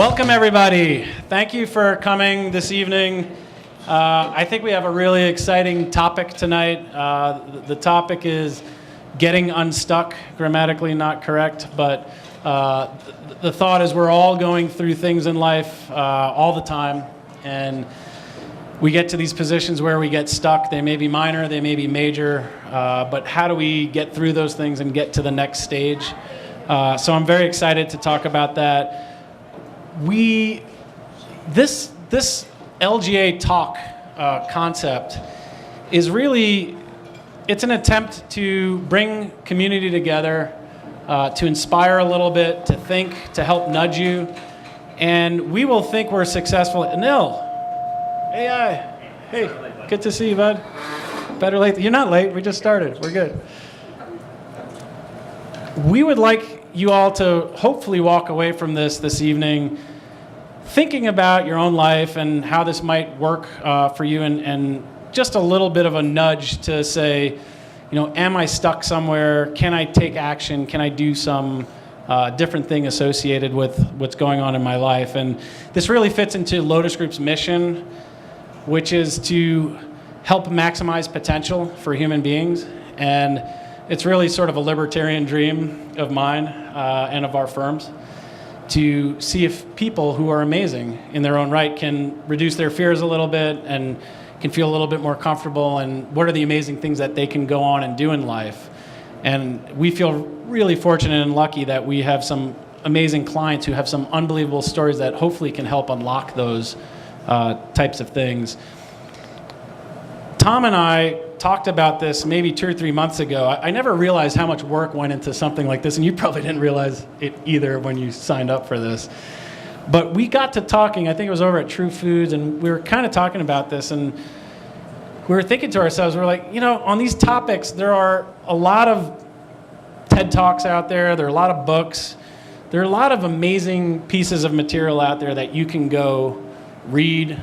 Welcome, everybody. Thank you for coming this evening. I think we have a really exciting topic tonight. The topic is getting unstuck, grammatically not correct, but the thought is we're all going through things in life all the time, and we get to these positions where we get stuck. They may be minor, they may be major, but how do we get through those things and get to the next stage? So I'm very excited to talk about that. This LGA talk concept is really, it's an attempt to bring community together, to inspire a little bit, to think, to help nudge you. And we will think we're successful. Anil, hey, good to see you, bud. Better late. You're not late, we just started, we're good. We would like you all to hopefully walk away from this evening thinking about your own life and how this might work for you, and just a little bit of a nudge to say, am I stuck somewhere? Can I take action? Can I do some different thing associated with what's going on in my life? And this really fits into Lotus Group's mission, which is to help maximize potential for human beings. And it's really sort of a libertarian dream of mine and of our firms, to see if people who are amazing in their own right can reduce their fears a little bit and can feel a little bit more comfortable, and what are the amazing things that they can go on and do in life. And we feel really fortunate and lucky that we have some amazing clients who have some unbelievable stories that hopefully can help unlock those types of things. Tom and I talked about this maybe 2 or 3 months ago. I never realized how much work went into something like this, and you probably didn't realize it either when you signed up for this. But we got to talking, I think it was over at True Foods, and we were kind of talking about this, and we were thinking to ourselves, we're like, on these topics, there are a lot of TED Talks out there, there are a lot of books, there are a lot of amazing pieces of material out there that you can go read,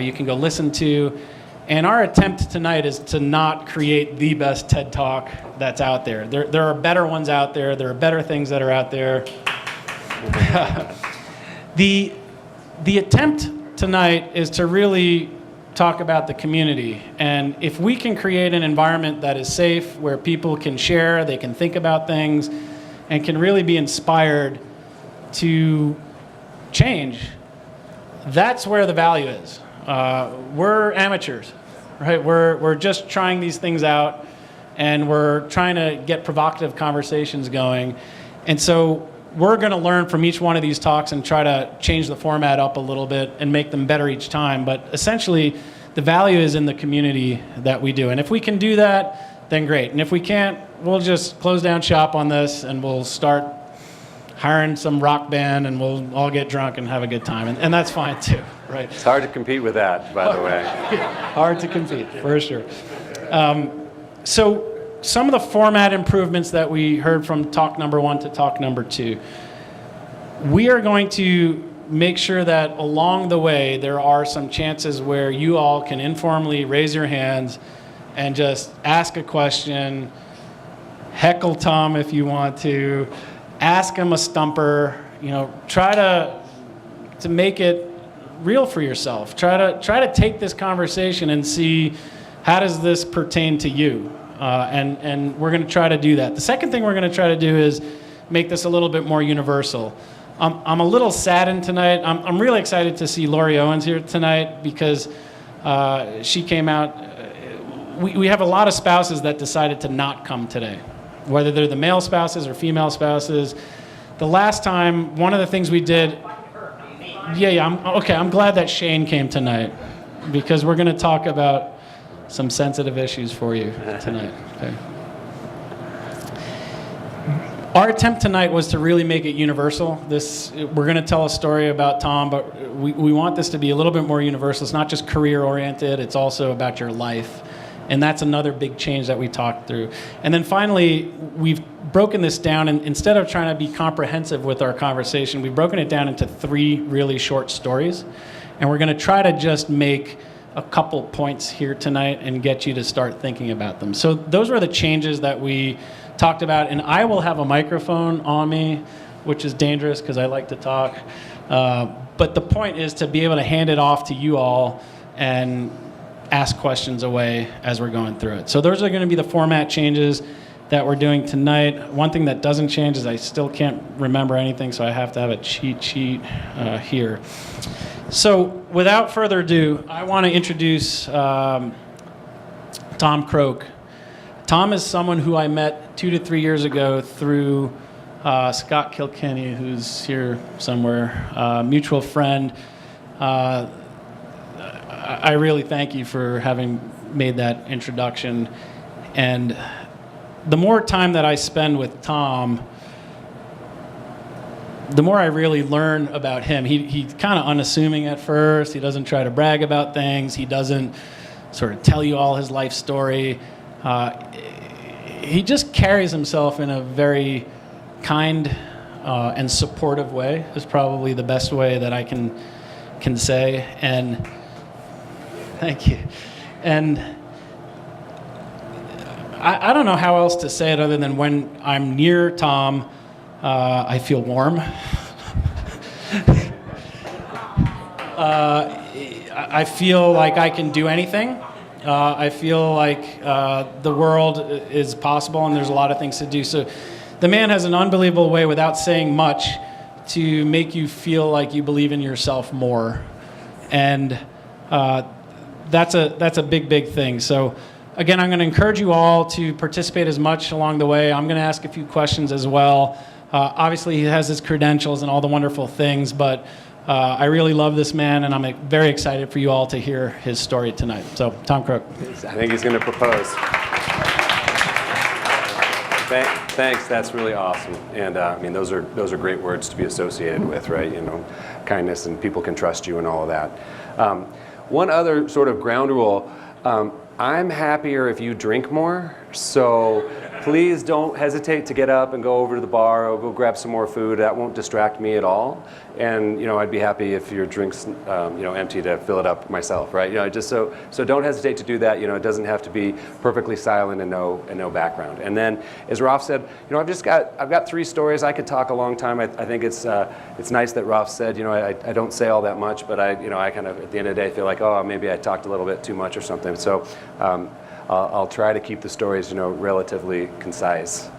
you can go listen to. And our attempt tonight is to not create the best TED Talk that's out there. There are better ones out there. There are better things that are out there. The attempt tonight is to really talk about the community. And if we can create an environment that is safe, where people can share, they can think about things, and can really be inspired to change, that's where the value is. We're amateurs, right? We're just trying these things out, and we're trying to get provocative conversations going. And so we're going to learn from each one of these talks and try to change the format up a little bit and make them better each time. But essentially, the value is in the community that we do. And if we can do that, then great. And if we can't, we'll just close down shop on this, and we'll start hiring some rock band, and we'll all get drunk and have a good time. And that's fine too, right? It's hard to compete with that, by the way. Hard to compete, for sure. So some of the format improvements that we heard from talk number 1 to talk number 2, we are going to make sure that along the way there are some chances where you all can informally raise your hands and just ask a question, heckle Tom if you want to, ask him a stumper, try to make it real for yourself. Try to take this conversation and see, how does this pertain to you? And we're going to try to do that. The second thing we're going to try to do is make this a little bit more universal. I'm a little saddened tonight. I'm really excited to see Lori Owens here tonight, because she came out. We have a lot of spouses that decided to not come today, whether they're the male spouses or female spouses. The last time, one of the things we did, I'm glad that Shane came tonight, because we're going to talk about some sensitive issues for you tonight. Okay. Our attempt tonight was to really make it universal. We're going to tell a story about Tom, but we want this to be a little bit more universal. It's not just career-oriented, it's also about your life. And that's another big change that we talked through. And then finally, we've broken this down, and instead of trying to be comprehensive with our conversation, we've broken it down into 3 really short stories. And we're going to try to just make a couple points here tonight and get you to start thinking about them. So those were the changes that we talked about. And I will have a microphone on me, which is dangerous because I like to talk. But the point is to be able to hand it off to you all and ask questions away as we're going through it. So those are going to be the format changes that we're doing tonight. One thing that doesn't change is I still can't remember anything, so I have to have a cheat sheet here. So without further ado, I want to introduce Tom Croak. Tom is someone who I met 2 to 3 years ago through Scott Kilkenny, who's here somewhere, mutual friend. I really thank you for having made that introduction. And the more time that I spend with Tom, the more I really learn about him. He's kind of unassuming at first. He doesn't try to brag about things. He doesn't sort of tell you all his life story. He just carries himself in a very kind and supportive way, is probably the best way that I can say. And thank you. And I don't know how else to say it other than when I'm near Tom, I feel warm. I feel like I can do anything. I feel like the world is possible and there's a lot of things to do. So the man has an unbelievable way, without saying much, to make you feel like you believe in yourself more. And that's a big, big thing. So again, I'm going to encourage you all to participate as much along the way. I'm going to ask a few questions as well. Obviously, he has his credentials and all the wonderful things, but I really love this man, and I'm very excited for you all to hear his story tonight. So, Tom Croak. I think he's going to propose. Thanks. That's really awesome. And I mean, those are great words to be associated with, right? You know, kindness, and people can trust you and all of that. One other sort of ground rule. I'm happier if you drink more, so please don't hesitate to get up and go over to the bar or go grab some more food. That won't distract me at all. And, you know, I'd be happy if your drink's, empty to fill it up myself, right? You know, just so don't hesitate to do that. You know, it doesn't have to be perfectly silent and no background. And then, as Rolf said, you know, I've got 3 stories. I could talk a long time. I think it's nice that Rolf said, you know, I don't say all that much, but I kind of at the end of the day feel like, oh, maybe I talked a little bit too much or something. So I'll try to keep the stories, you know, relatively concise.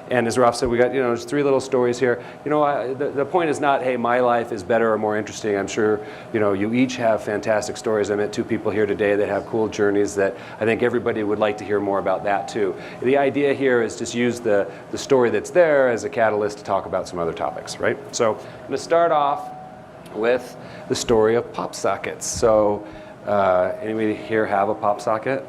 And as Rolf said, we got, you know, there's 3 little stories here. You know, the point is not, hey, my life is better or more interesting. I'm sure, you know, you each have fantastic stories. I met 2 people here today that have cool journeys that I think everybody would like to hear more about that too. The idea here is just use the story that's there as a catalyst to talk about some other topics, right? So I'm going to start off with the story of pop sockets. So anybody here have a pop socket?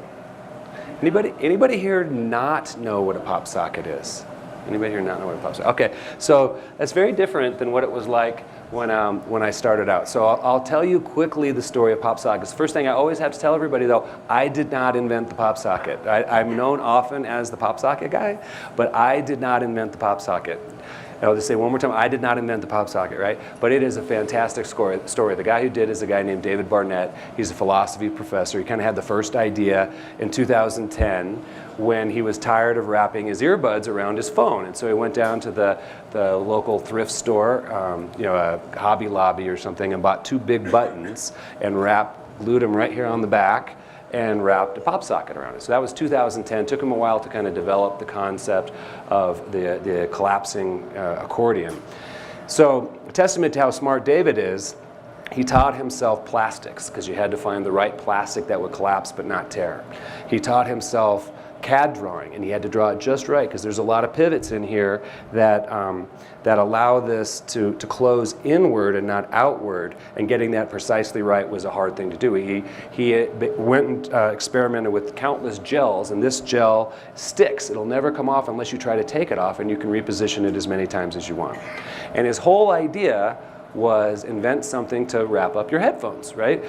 Anybody here not know what a pop socket is? Anybody here not know what a pop socket? Okay, so that's very different than what it was like when I started out. So I'll tell you quickly the story of pop sockets. First thing I always have to tell everybody though, I did not invent the pop socket. I'm known often as the pop socket guy, but I did not invent the pop socket. I'll just say one more time, I did not invent the pop socket, right? But it is a fantastic story. The guy who did is a guy named David Barnett. He's a philosophy professor. He kind of had the first idea in 2010 when he was tired of wrapping his earbuds around his phone. And so he went down to the local thrift store, a Hobby Lobby or something, and bought 2 big buttons and glued them right here on the back, and wrapped a pop socket around it. So that was 2010. Took him a while to kind of develop the concept of the collapsing accordion. So a testament to how smart David is, he taught himself plastics, because you had to find the right plastic that would collapse but not tear. He taught himself CAD drawing, and he had to draw it just right, because there's a lot of pivots in here that allow this to close inward and not outward, and getting that precisely right was a hard thing to do. He went and experimented with countless gels, and this gel sticks. It'll never come off unless you try to take it off, and you can reposition it as many times as you want. And his whole idea was invent something to wrap up your headphones, right?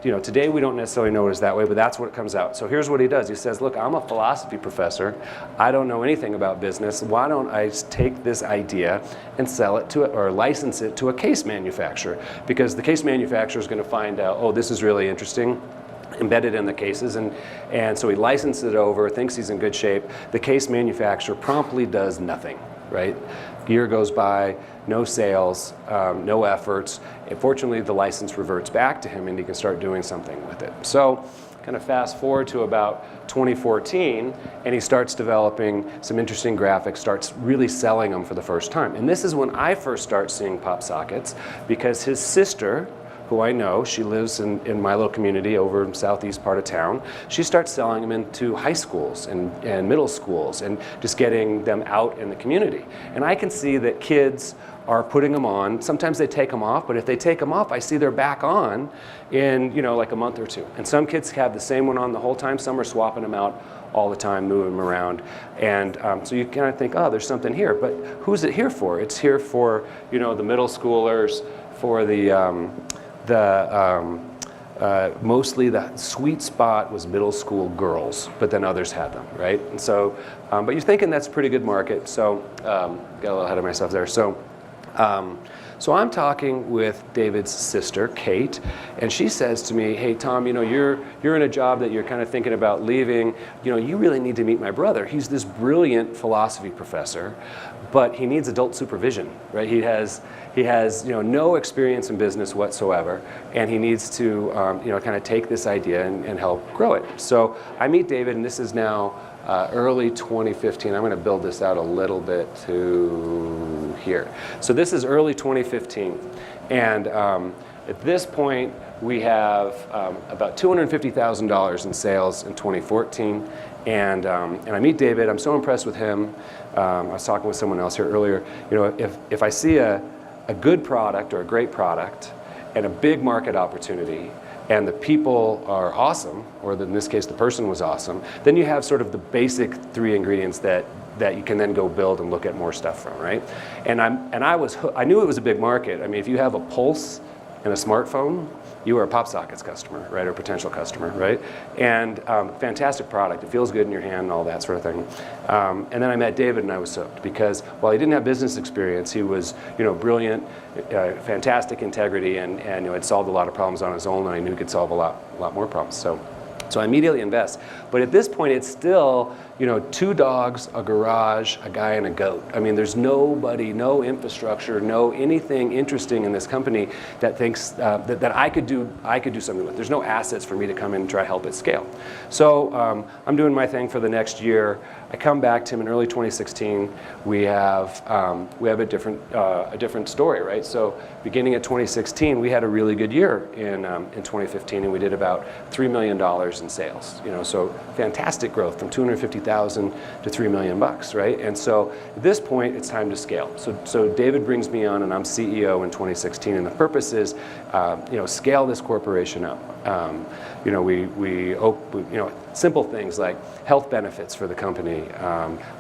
Today we don't necessarily know it is that way, but that's what it comes out. So here's what he does. He says, look, I'm a philosophy professor. I don't know anything about business. Why don't I take this idea and sell it to or license it to a case manufacturer? Because the case manufacturer is going to find out, oh, this is really interesting, embedded in the cases, and so he licenses it over, thinks he's in good shape. The case manufacturer promptly does nothing. right? Year goes by, no sales, no efforts. And fortunately, the license reverts back to him and he can start doing something with it. So kind of fast forward to about 2014, and he starts developing some interesting graphics, starts really selling them for the first time. And this is when I first start seeing pop sockets, because his sister, who I know, she lives in my little community over in southeast part of town, she starts selling them into high schools and middle schools and just getting them out in the community. And I can see that kids are putting them on. Sometimes they take them off, but if they take them off, I see they're back on in, you know, like a month or two. And some kids have the same one on the whole time. Some are swapping them out all the time, moving them around. And so you kind of think, oh, there's something here. But who's it here for? It's here for, you know, the middle schoolers, for mostly the sweet spot was middle school girls, but then others had them, right? And so, but you're thinking that's a pretty good market. So got a little ahead of myself there. So I'm talking with David's sister, Kate, and she says to me, hey, Tom, you know, you're in a job that you're kind of thinking about leaving. You know, you really need to meet my brother. He's this brilliant philosophy professor, but he needs adult supervision, right? He has you know, no experience in business whatsoever, and he needs to you know, kind of take this idea and help grow it. So I meet David, and this is now early 2015. I'm going to build this out a little bit to here. So this is early 2015, and at this point we have about $250,000 in sales in 2014, and I meet David. I'm so impressed with him. I was talking with someone else here earlier. You know, if I see a good product or a great product and a big market opportunity, and the people are awesome, or in this case the person was awesome, then you have sort of the basic three ingredients that you can then go build and look at more stuff from, right? And I knew it was a big market. I mean, if you have a pulse and a smartphone, you are a PopSockets customer, right, or potential customer, right? And fantastic product. It feels good in your hand and all that sort of thing. And then I met David and I was hooked, because while he didn't have business experience, he was, you know, brilliant, fantastic integrity, and you know, had solved a lot of problems on his own, and I knew he could solve a lot more problems. So I immediately invest. But at this point, it's still, you know, 2 dogs, a garage, a guy, and a goat. I mean, there's nobody, no infrastructure, no anything interesting in this company that thinks that I could do something with. There's no assets for me to come in and try to help it scale. So I'm doing my thing for the next year. I come back to him in early 2016. We have a different story, right? So beginning at 2016, we had a really good year in 2015, and we did about $3 million in sales. You know, so fantastic growth from $250,000 to $3 million, right? And so at this point, it's time to scale. So David brings me on, and I'm CEO in 2016, and the purpose is, you know, scale this corporation up. You know, we you know, simple things like health benefits for the company,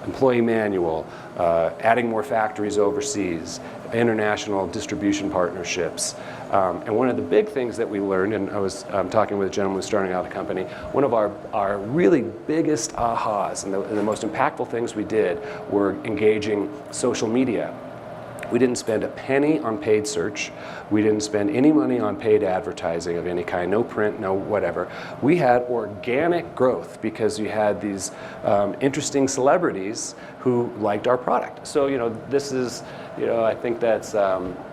employee manual, adding more factories overseas, international distribution partnerships. And one of the big things that we learned, and I was talking with a gentleman who's starting out a company, one of our really biggest ahas and the most impactful things we did were engaging social media. We didn't spend a penny on paid search. We didn't spend any money on paid advertising of any kind, no print, no whatever. We had organic growth because you had these interesting celebrities who liked our product. So, you know, this is, you know, I think that's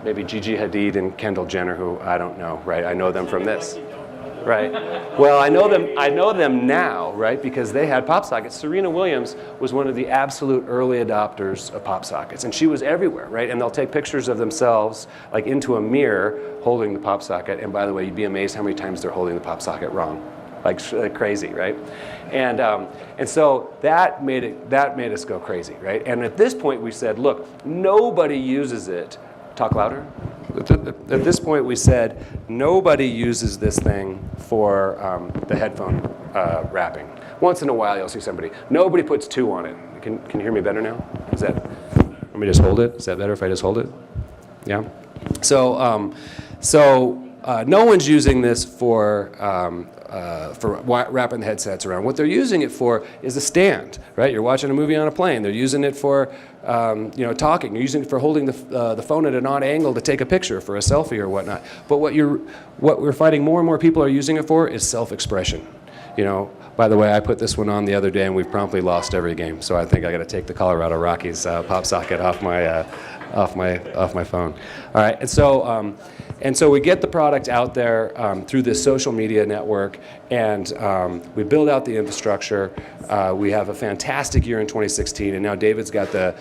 maybe Gigi Hadid and Kendall Jenner, who I don't know, right? I know them from this. Right. Well, I know them now, right? Because they had pop sockets. Serena Williams was one of the absolute early adopters of pop sockets, and she was everywhere, right? And they'll take pictures of themselves like into a mirror holding the pop socket. And by the way, you'd be amazed how many times they're holding the pop socket wrong, like crazy, right? And so that made us go crazy, right? And at this point, we said, look, nobody uses it. Talk louder. At this point, we said, nobody uses this thing for the headphone wrapping. Once in a while, you'll see somebody. Nobody puts 2 on it. Can you hear me better now? Let me just hold it. Is that better if I just hold it? Yeah? So no one's using this for wrapping the headsets around. What they're using it for is a stand, right? You're watching a movie on a plane. They're using it for, you know, talking. You're using it for holding the phone at an odd angle to take a picture for a selfie or whatnot. But what we're finding more and more people are using it for is self-expression. You know, By the way, I put this one on the other day, and we've promptly lost every game. So I think I got to take the Colorado Rockies pop socket off my phone. All right, and so we get the product out there through this social media network, and we build out the infrastructure. We have a fantastic year in 2016, and now David's got a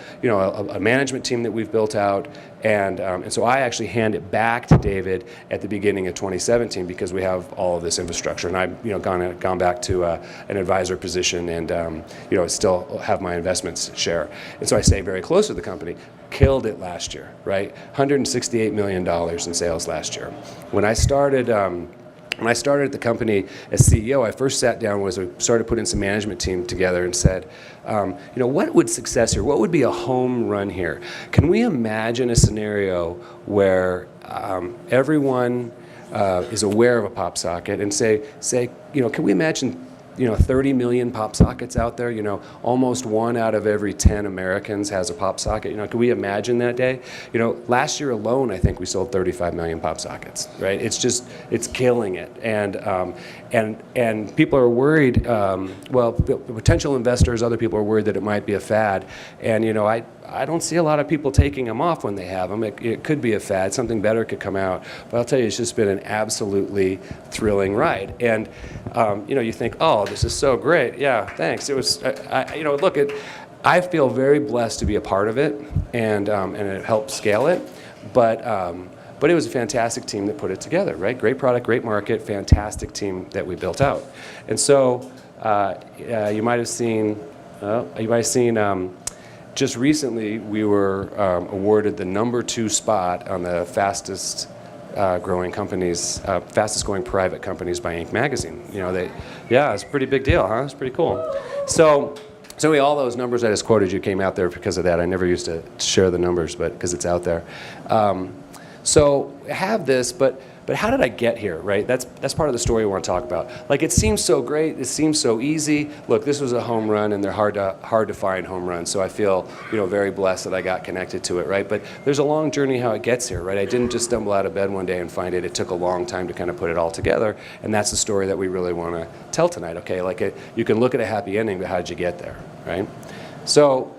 management team that we've built out, and so I actually hand it back to David at the beginning of 2017 because we have all of this infrastructure, and I've gone back to an advisor position, and still have my investments share, and so I stay very close to the company. Killed it last year, right? $168 million in sales last year. When I started at the company as CEO, I first sat down we started putting some management team together and said, what would success here? What would be a home run here? Can we imagine a scenario where everyone is aware of a pop socket and say, can we imagine 30 million pop sockets out there, almost 1 out of every 10 Americans has a pop socket. Can we imagine that day? Last year alone, I think we sold 35 million pop sockets, right? It's killing it. And people are worried, potential investors, other people are worried that it might be a fad. And, I don't see a lot of people taking them off when they have them. It could be a fad. Something better could come out. But I'll tell you, it's just been an absolutely thrilling ride. And, you think, oh, this is so great. Yeah, thanks. It was, I feel very blessed to be a part of it, and it helped scale it. But it was a fantastic team that put it together, right? Great product, great market, fantastic team that we built out. And so you might have seen, just recently we were awarded the #2 spot on the fastest growing private companies by Inc. magazine. It's a pretty big deal, huh? It's pretty cool. So all those numbers I just quoted you came out there because of that. I never used to share the numbers, but because it's out there. So I have this, but how did I get here, right? That's part of the story we want to talk about. It seems so great, it seems so easy. Look, this was a home run, and they're hard to find home runs. So I feel, very blessed that I got connected to it, right? But there's a long journey how it gets here, right? I didn't just stumble out of bed one day and find it. It took a long time to kind of put it all together, and that's the story that we really want to tell tonight. Okay, you can look at a happy ending, but how did you get there, right? So,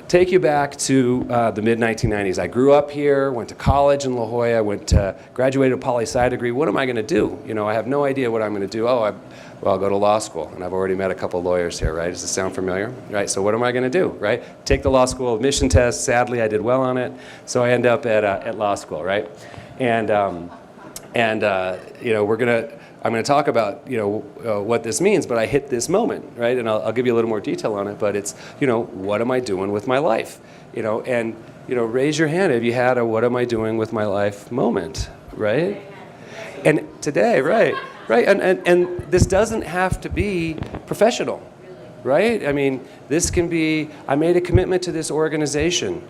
take you back to the mid-1990s. I grew up here, went to college in La Jolla, graduated a poli-sci degree. What am I going to do? I have no idea what I'm going to do. I'll go to law school, and I've already met a couple lawyers here, right? Does this sound familiar? Right, so what am I going to do, right? Take the law school admission test. Sadly, I did well on it, so I end up at law school, right? I'm going to talk about what this means, but I hit this moment, right? And I'll give you a little more detail on it. But it's what am I doing with my life? And raise your hand if you had a what am I doing with my life moment, right? And today, right, and this doesn't have to be professional, right? I mean, this can be, I made a commitment to this organization.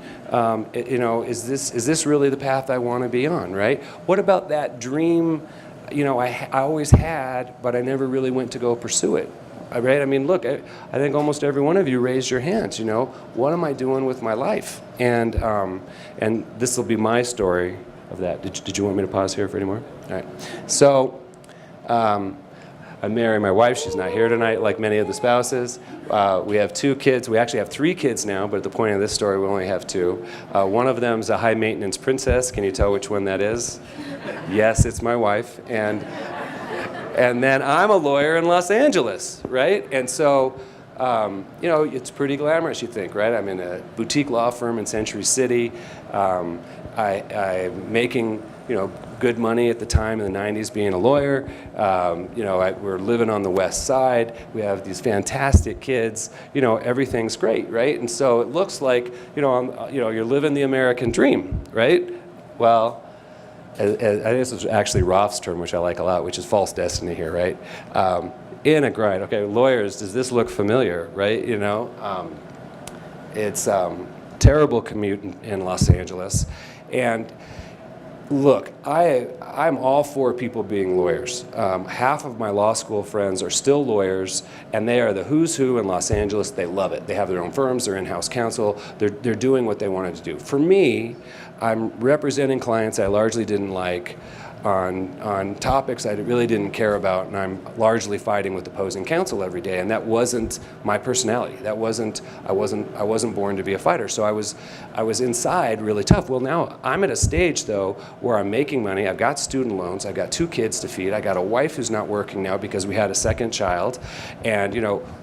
Is this really the path I want to be on, right? What about that dream? I always had, but I never really went to go pursue it, right? I mean, look, I think almost every one of you raised your hands, what am I doing with my life? And this will be my story of that. Did you want me to pause here for any more? All right. So, I'm marrying my wife. She's not here tonight, like many of the spouses. We have 2 kids. We actually have 3 kids now, but at the point of this story, we only have 2. One of them is a high-maintenance princess. Can you tell which one that is? Yes, it's my wife. And then I'm a lawyer in Los Angeles, right? And so, it's pretty glamorous, you think, right? I'm in a boutique law firm in Century City. I'm making, good money at the time in the 90s being a lawyer. We're living on the West Side. We have these fantastic kids. Everything's great, right? And so it looks like, you're living the American dream, right? Well, I think this was actually Roth's term, which I like a lot, which is false destiny here, right? In a grind. Okay, lawyers, does this look familiar, right? It's terrible commute in Los Angeles. And look, I'm all for people being lawyers. Half of my law school friends are still lawyers, and they are the who's who in Los Angeles. They love it. They have their own firms, they're in-house counsel, they're doing what they wanted to do. For me, I'm representing clients I largely didn't like. on topics I really didn't care about, and I'm largely fighting with opposing counsel every day. And that wasn't my personality. I wasn't born to be a fighter. So I was inside really tough. Well, now I'm at a stage though where I'm making money. I've got student loans. I've got 2 kids to feed. I got a wife who's not working now because we had a second child, and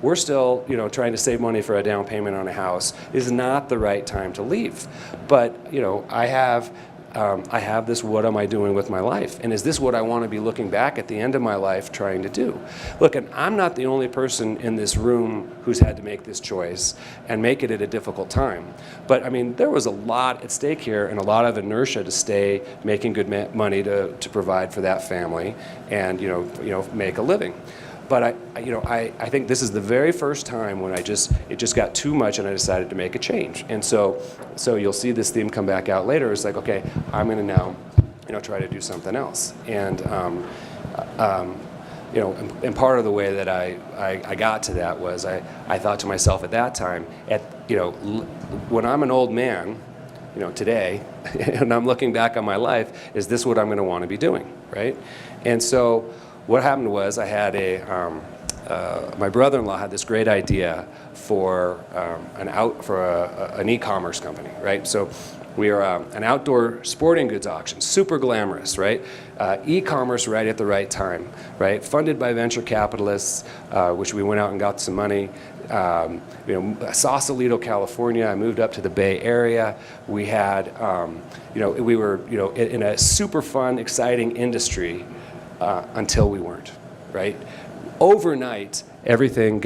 we're still trying to save money for a down payment on a house. Is not the right time to leave. But I have this, what am I doing with my life? And is this what I want to be looking back at the end of my life trying to do? Look, and I'm not the only person in this room who's had to make this choice and make it at a difficult time. But I mean, there was a lot at stake here and a lot of inertia to stay making good money to provide for that family and make a living. But I think this is the very first time when it just got too much and I decided to make a change. And so you'll see this theme come back out later. It's like, okay, I'm going to now try to do something else. And and part of the way that I got to that was I thought to myself at that time, when I'm an old man, today, and I'm looking back on my life, is this what I'm going to want to be doing, right? And so what happened was I had my brother-in-law had this great idea for an e-commerce company, right? So we are an outdoor sporting goods auction, super glamorous, right? E-commerce right at the right time, right? Funded by venture capitalists, which we went out and got some money. Sausalito, California. I moved up to the Bay Area. We had, we were, in a super fun, exciting industry. Until we weren't, right? Overnight, everything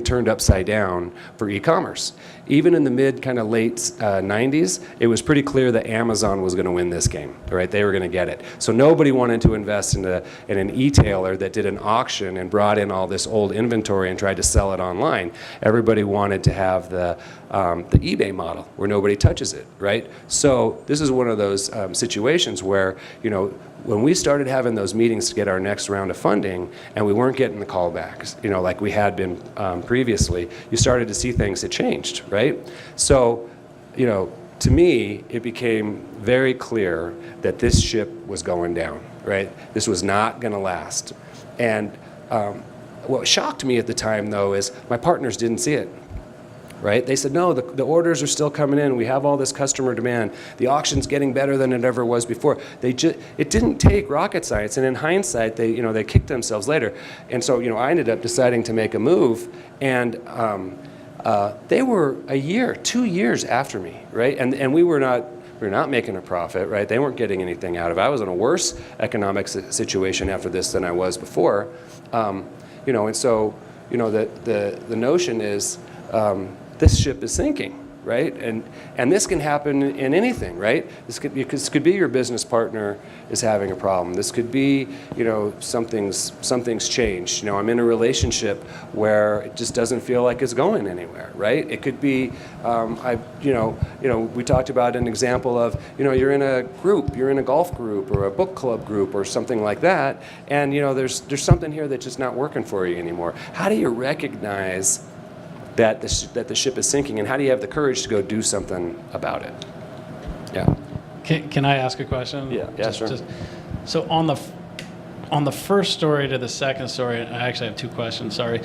turned upside down for e-commerce. Even in the mid kind of late 90s, it was pretty clear that Amazon was going to win this game, right? They were going to get it. So nobody wanted to invest in an e-tailer that did an auction and brought in all this old inventory and tried to sell it online. Everybody wanted to have the eBay model where nobody touches it, right? So this is one of those situations where, when we started having those meetings to get our next round of funding and we weren't getting the callbacks, like we had been previously, you started to see things had changed, right? So, to me, it became very clear that this ship was going down, right? This was not going to last. And what shocked me at the time, though, is my partners didn't see it. Right? They said, no, the orders are still coming in. We have all this customer demand. The auction's getting better than it ever was before. It didn't take rocket science, and in hindsight, they kicked themselves later. And so, I ended up deciding to make a move, and they were 2 years after me, right? And we were not making a profit, right? They weren't getting anything out of it. I was in a worse economic situation after this than I was before, and so, the notion is. This ship is sinking, right? And this can happen in anything, right? This could be your business partner is having a problem. This could be, something's changed. I'm in a relationship where it just doesn't feel like it's going anywhere, right? It could be, we talked about an example of, you're in a group, you're in a golf group or a book club group or something like that, and there's something here that's just not working for you anymore. How do you recognize that the ship is sinking, and how do you have the courage to go do something about it? Yeah. Can I ask a question? Yeah, sure. So on the first story to the second story, I actually have 2 questions. Sorry.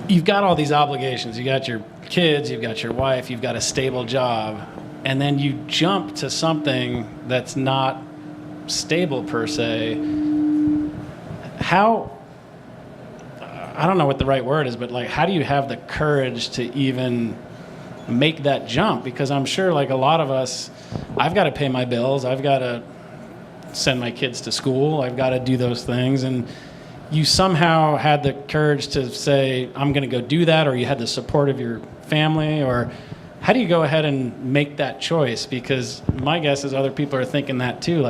You've got all these obligations. You got your kids, you've got your wife, you've got a stable job, and then you jump to something that's not stable per se. How? I don't know what the right word is, but how do you have the courage to even make that jump? Because I'm sure a lot of us, I've got to pay my bills, I've got to send my kids to school, I've got to do those things, and you somehow had the courage to say, I'm going to go do that, or you had the support of your family, or how do you go ahead and make that choice? Because my guess is other people are thinking that too,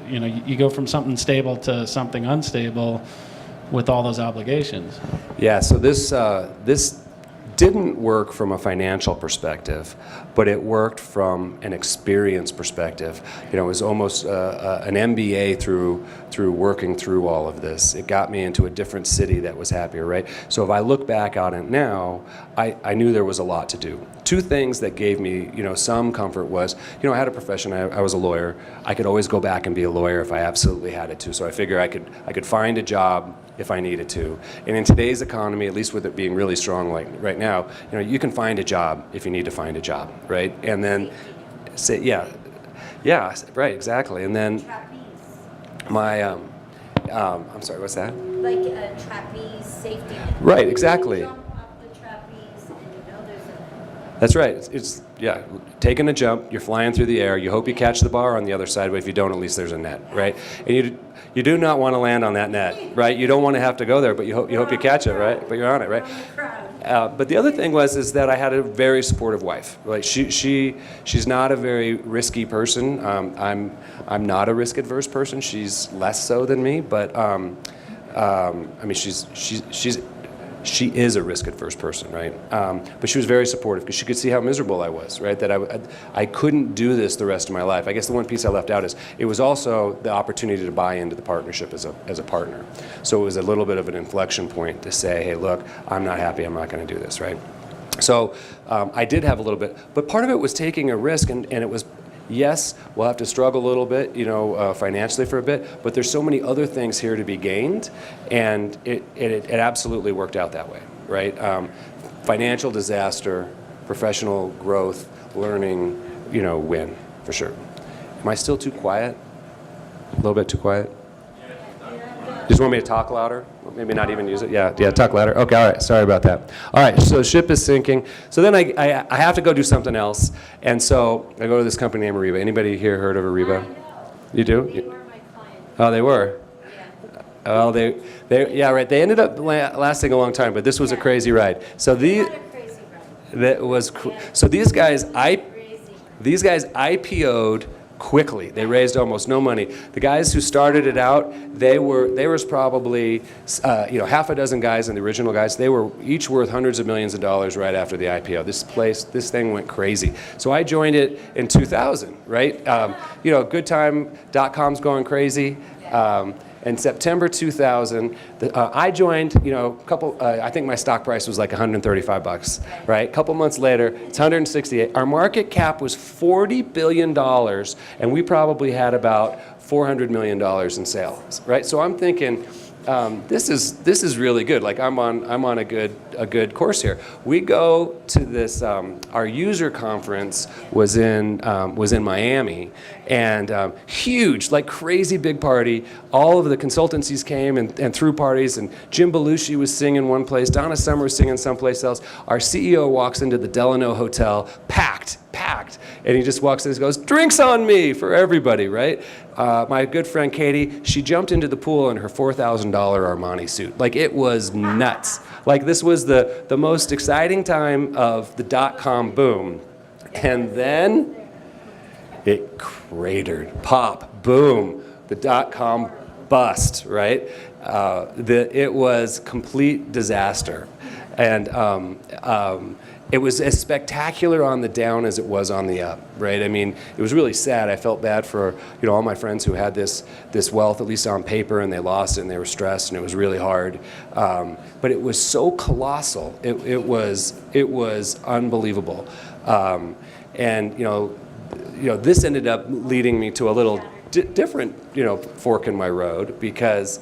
you go from something stable to something unstable with all those obligations. Yeah, so this didn't work from a financial perspective, but it worked from an experience perspective. You know, it was almost an MBA through working through all of this. It got me into a different city that was happier, right? So if I look back on it now, I knew there was a lot to do. Two things that gave me, you know, some comfort was, you know, I had a profession. I was a lawyer. I could always go back and be a lawyer if I absolutely had it to. So I figure I could find a job if I needed to. And in today's economy, at least with it being really strong like right now, you know, you can find a job if you need to find a job, right? And then say, yeah, right, exactly. And then my, I'm sorry, what's that? Like a trapeze safety net. Right, exactly. You jump off the trapeze and you know there's a... That's right. It's yeah, taking a jump, you're flying through the air, you hope you catch the bar on the other side, but if you don't, at least there's a net, right? And you do not want to land on that net, right? You don't want to have to go there, but you hope you catch it, right? But you're on it, right? But the other thing is that I had a very supportive wife. Like she's not a very risky person. I'm not a risk adverse person. She's less so than me, but I mean she is a risk adverse person, right? But she was very supportive because she could see how miserable I was, right? That I couldn't do this the rest of my life. I guess the one piece I left out is it was also the opportunity to buy into the partnership as a partner. So it was a little bit of an inflection point to say, hey, look, I'm not happy. I'm not going to do this, right? So I did have a little bit, but part of it was taking a risk, and it was, yes, we'll have to struggle a little bit, you know, financially for a bit, but there's so many other things here to be gained, and it absolutely worked out that way, right? Financial disaster, professional growth, learning, you know, win, for sure. Am I still too quiet? A little bit too quiet? Just want me to talk louder? Maybe not even use it? Yeah, talk louder. Okay, all right, sorry about that. All right, so ship is sinking. So then I have to go do something else. And so I go to this company named Ariba. Anybody here heard of Ariba? I know. You do? They were my client. Oh, they were? Yeah. Well, they yeah, right. They ended up lasting a long time, but this was a crazy ride. So They had a crazy ride. that was, so these guys, Crazy. These guys IPO'd quickly. They raised almost no money. The guys who started it out, there was probably half a dozen guys and the original guys. They were each worth hundreds of millions of dollars right after the IPO. This thing went crazy. So I joined it in 2000, right? Good time, .com's going crazy. In September 2000, I joined, I think my stock price was like $135, right? A couple months later, it's 168. Our market cap was $40 billion, and we probably had about $400 million in sales, right? So I'm thinking, this is really good. Like I'm on a good course here. We go to this. Our user conference was in Miami, and huge, like crazy big party. All of the consultancies came and threw parties. And Jim Belushi was singing one place. Donna Summer was singing someplace else. Our CEO walks into the Delano Hotel, packed, and he just walks in and goes, "Drinks on me for everybody," right? My good friend Katie, she jumped into the pool in her $4,000 Armani suit. Like it was nuts. Like this was the most exciting time of the .com boom. And then it cratered. Pop, boom, the .com bust, right? It was complete disaster. And it was as spectacular on the down as it was on the up, right? I mean, it was really sad. I felt bad for all my friends who had this wealth, at least on paper, and they lost it, and they were stressed, and it was really hard. But it was so colossal. It was unbelievable. And this ended up leading me to a little different fork in my road, because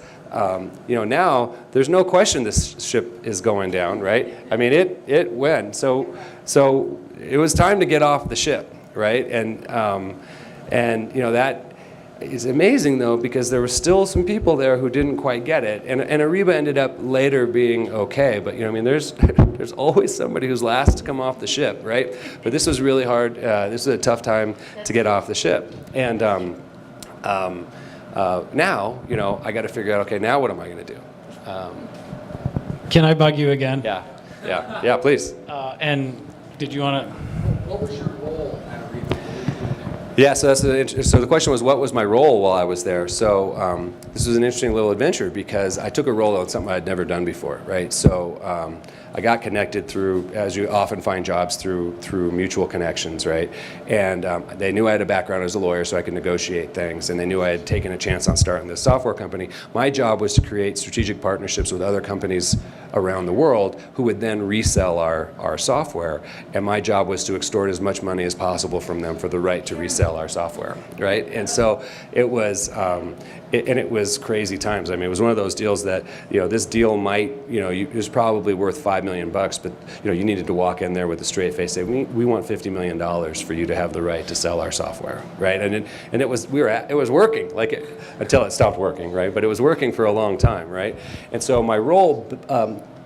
now there's no question this ship is going down, right? I mean, it went. So it was time to get off the ship, right? And that is amazing though, because there were still some people there who didn't quite get it. And Ariba ended up later being okay, but there's there's always somebody who's last to come off the ship, right? But this was really hard. This was a tough time to get off the ship. And now, I got to figure out, okay, now what am I going to do? Can I bug you again? Yeah, please. And did you want to? What was your role at Ariba? Yeah, so the question was, what was my role while I was there? So this was an interesting little adventure, because I took a role on something I'd never done before, right? So I got connected through, as you often find jobs, through mutual connections, right? And they knew I had a background as a lawyer, so I could negotiate things, and they knew I had taken a chance on starting this software company. My job was to create strategic partnerships with other companies around the world who would then resell our software, and my job was to extort as much money as possible from them for the right to resell our software, right? And so it was, it was crazy times. I mean, it was one of those deals that, this deal might, it was probably worth $5 million, but, you needed to walk in there with a straight face, say, we want $50 million for you to have the right to sell our software, right? And it was working, until it stopped working, right? But it was working for a long time, right? And so my role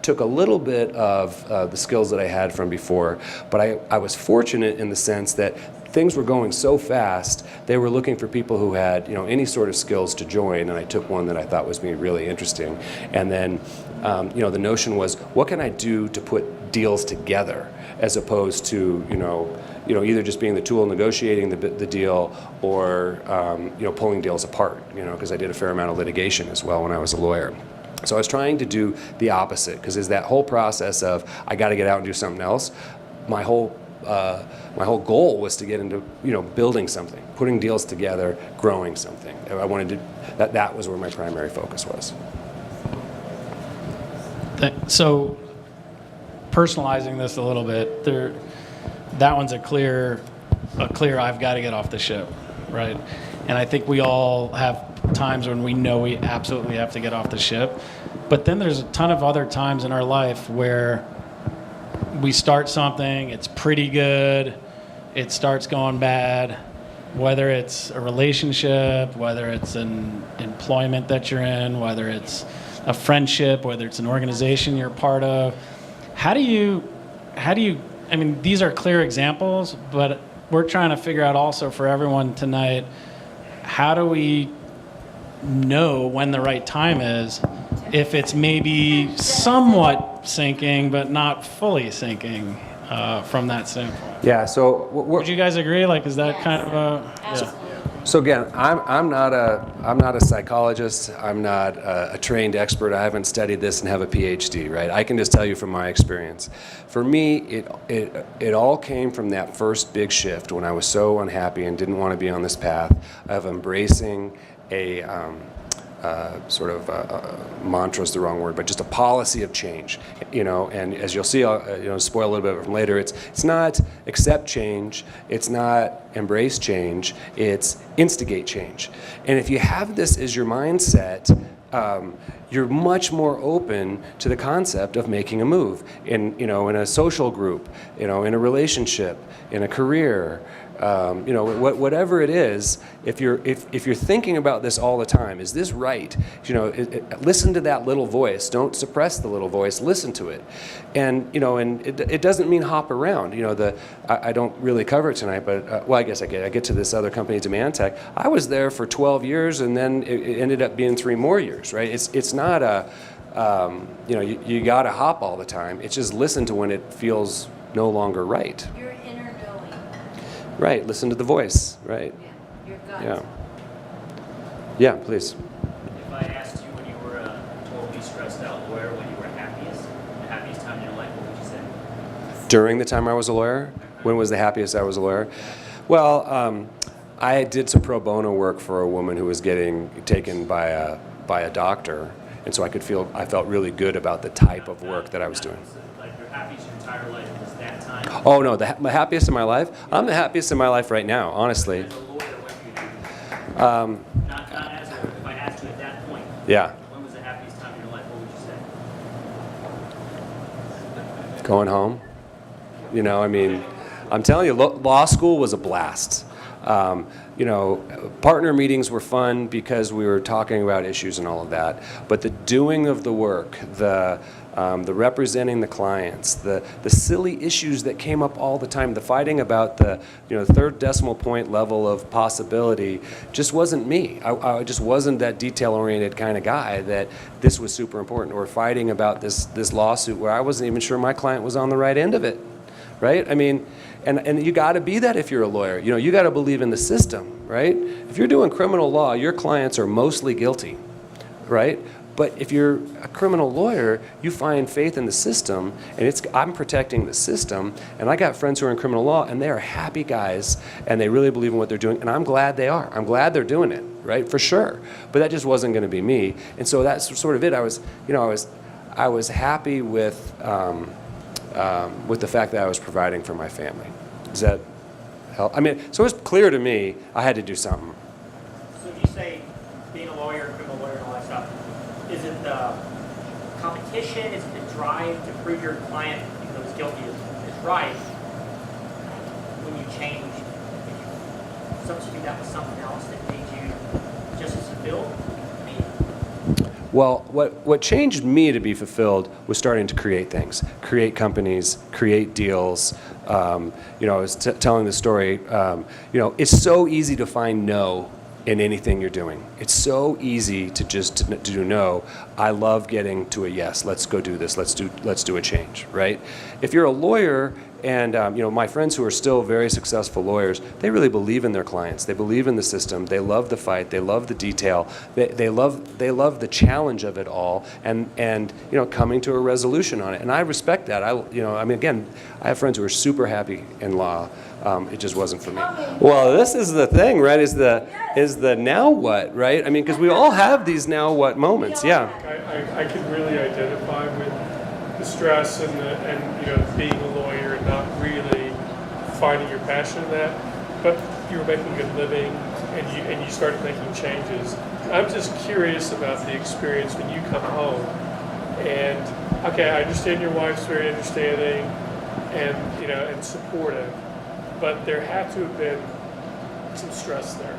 took a little bit of the skills that I had from before, but I was fortunate in the sense that things were going so fast, they were looking for people who had, any sort of skills to join, and I took one that I thought was being really interesting. And then, the notion was, what can I do to put deals together, as opposed to, either just being the tool negotiating the deal, or, pulling deals apart, because I did a fair amount of litigation as well when I was a lawyer. So I was trying to do the opposite, because there's that whole process of, I got to get out and do something else. My whole goal was to get into, building something, putting deals together, growing something. I wanted to, that was where my primary focus was. So, personalizing this a little bit, that one's a clear I've got to get off the ship, right? And I think we all have times when we know we absolutely have to get off the ship. But then there's a ton of other times in our life where we start something, it's pretty good, it starts going bad, whether it's a relationship, whether it's an employment that you're in, whether it's a friendship, whether it's an organization you're part of. How do you, I mean, these are clear examples, but we're trying to figure out also for everyone tonight, how do we know when the right time is, if it's maybe somewhat sinking, but not fully sinking from that standpoint? Yeah, so would you guys agree? Is that kind of a... Absolutely. So again, I'm not a psychologist. I'm not a trained expert. I haven't studied this and have a PhD, right? I can just tell you from my experience. For me, it all came from that first big shift when I was so unhappy and didn't want to be on this path of embracing a mantra is the wrong word, but just a policy of change, and as you'll see, I'll spoil a little bit from later, it's not accept change, it's not embrace change, it's instigate change. And if you have this as your mindset, you're much more open to the concept of making a move in a social group, in a relationship, in a career, whatever it is. If you're thinking about this all the time, is this right? Listen to that little voice. Don't suppress the little voice. Listen to it, and it doesn't mean hop around. I don't really cover it tonight, but I guess I get to this other company, Demand Tech. I was there for 12 years, and then it ended up being 3 more years. Right? It's not a you got to hop all the time. It's just listen to when it feels no longer right. Your inner knowing. Right, listen to the voice, right? Yeah. Your gut. Yeah. Yeah, please. If I asked you when you were a totally stressed out lawyer, when you were the happiest time in your life, what would you say? During the time I was a lawyer? When was the happiest I was a lawyer? Well, I did some pro bono work for a woman who was getting taken by a doctor, and so I felt really good about the type of work that I was doing. Like your happiest your entire life was that time? Oh no, the happiest in my life? I'm the happiest in my life right now, honestly. As a lawyer, when you do? Not as a, if I asked you at that point. Yeah. When was the happiest time in your life? What would you say? Going home. I'm telling you, law school was a blast. Partner meetings were fun because we were talking about issues and all of that. But the doing of the work, the representing the clients, the silly issues that came up all the time, the fighting about the third decimal point level of possibility just wasn't me. I just wasn't that detail-oriented kind of guy that this was super important. Or fighting about this lawsuit where I wasn't even sure my client was on the right end of it, right? I mean, and you got to be that if you're a lawyer. You got to believe in the system, right? If you're doing criminal law, your clients are mostly guilty, right? But if you're a criminal lawyer, you find faith in the system, and I'm protecting the system. And I got friends who are in criminal law, and they are happy guys, and they really believe in what they're doing. And I'm glad they are. I'm glad they're doing it, right? For sure. But that just wasn't going to be me. And so that's sort of it. I was happy with the fact that I was providing for my family. Does that help? I mean, so it was clear to me I had to do something. So if you say being a lawyer, a criminal lawyer, and all that stuff, is it the competition? Is it the drive to prove your client, even though he's guilty, is right? When you change, did you substitute that with something else that made you just as fulfilled? I mean, Well, what changed me to be fulfilled was starting to create things, create companies, create deals. I was telling the story. It's so easy to find no in anything you're doing. It's so easy to just to do no. I love getting to a yes. Let's go do this. Let's do a change, right? If you're a lawyer, and my friends who are still very successful lawyers, they really believe in their clients. They believe in the system. They love the fight. They love the detail. They love the challenge of it all, and coming to a resolution on it. And I respect that. Again, I have friends who are super happy in law. It just wasn't for me. Well, this is the thing, right? Is the now what, right? I mean, because we all have these now what moments. Yeah. I can really identify with the stress and being a lawyer and not really finding your passion in that. But you were making a good living, and you started making changes. I'm just curious about the experience when you come home. And okay, I understand your wife's very understanding and supportive, but there had to have been some stress there.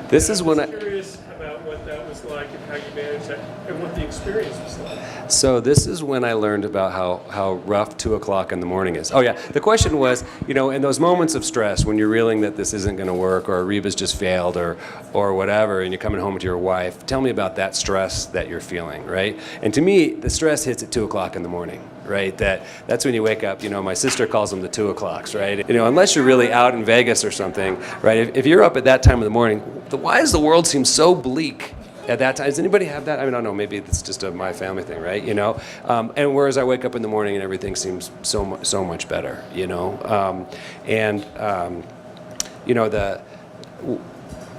This is when I'm curious about what that was like and how you managed that and what the experience was like. So this is when I learned about how rough 2 o'clock in the morning is. Oh yeah, the question was, in those moments of stress when you're reeling that this isn't going to work, or Reba's just failed, or whatever, and you're coming home to your wife, tell me about that stress that you're feeling, right? And to me, the stress hits at 2 o'clock in the morning, right? That's when you wake up. My sister calls them the 2 o'clocks, right? Unless you're really out in Vegas or something, right? If you're up at that time of the morning, why does the world seem so bleak at that time? Does anybody have that? I mean, I don't know, maybe it's just my family thing, right? And whereas I wake up in the morning and everything seems so much better,